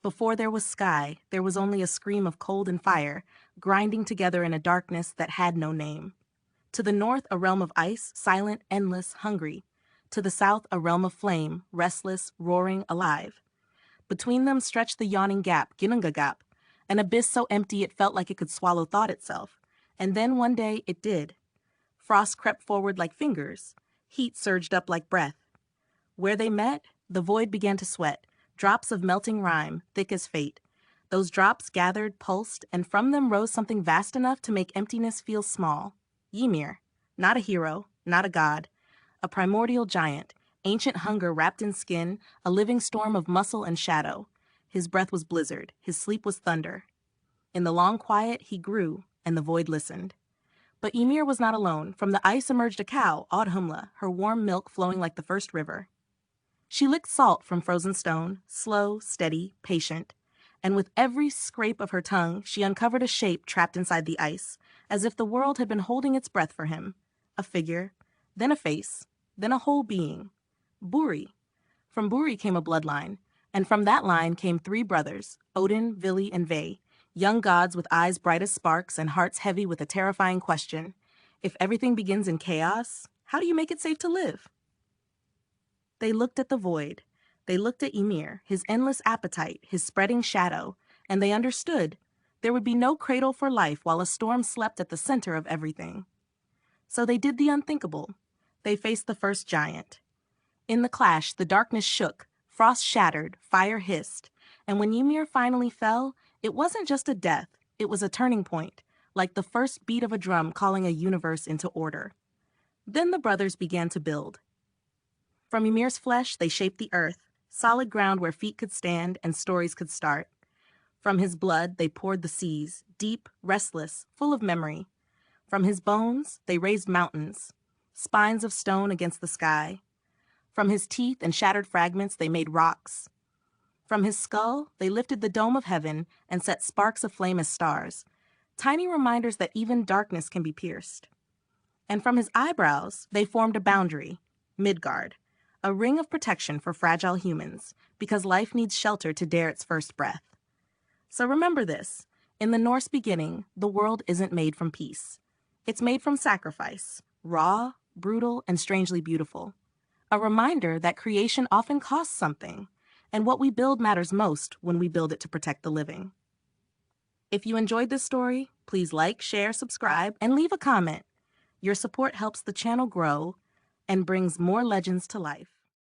Before there was sky, there was only a scream of cold and fire, grinding together in a darkness that had no name. To the north, a realm of ice, silent, endless, hungry. To the south, a realm of flame, restless, roaring, alive. Between them stretched the yawning gap, Ginnungagap, an abyss so empty it felt like it could swallow thought itself. And then one day it did. Frost crept forward like fingers. Heat surged up like breath. Where they met, the void began to sweat, drops of melting rime, thick as fate. Those drops gathered, pulsed, and from them rose something vast enough to make emptiness feel small. Ymir, not a hero, not a god, a primordial giant, ancient hunger wrapped in skin, a living storm of muscle and shadow. His breath was blizzard, his sleep was thunder. In the long quiet, he grew, and the void listened. But Ymir was not alone. From the ice emerged a cow, Audhumla, her warm milk flowing like the first river. She licked salt from frozen stone, slow, steady, patient. And with every scrape of her tongue, she uncovered a shape trapped inside the ice, as if the world had been holding its breath for him. A figure, then a face, then a whole being. Buri. From Buri came a bloodline, and from that line came 3 brothers, Odin, Vili, and Ve, young gods with eyes bright as sparks and hearts heavy with a terrifying question. If everything begins in chaos, how do you make it safe to live? They looked at the void. They looked at Ymir, his endless appetite, his spreading shadow, and they understood. There would be no cradle for life while a storm slept at the center of everything. So they did the unthinkable. They faced the first giant. In the clash, the darkness shook, frost shattered, fire hissed, and when Ymir finally fell, it wasn't just a death, it was a turning point, like the first beat of a drum calling a universe into order. Then the brothers began to build. From Ymir's flesh, they shaped the earth, solid ground where feet could stand and stories could start. From his blood, they poured the seas, deep, restless, full of memory. From his bones, they raised mountains, spines of stone against the sky. From his teeth and shattered fragments, they made rocks. From his skull, they lifted the dome of heaven and set sparks of flame as stars, tiny reminders that even darkness can be pierced. And from his eyebrows, they formed a boundary, Midgard, a ring of protection for fragile humans, because life needs shelter to dare its first breath. So remember this, in the Norse beginning, the world isn't made from peace. It's made from sacrifice, raw, brutal, and strangely beautiful. A reminder that creation often costs something, and what we build matters most when we build it to protect the living. If you enjoyed this story, please like, share, subscribe, and leave a comment. Your support helps the channel grow and brings more legends to life.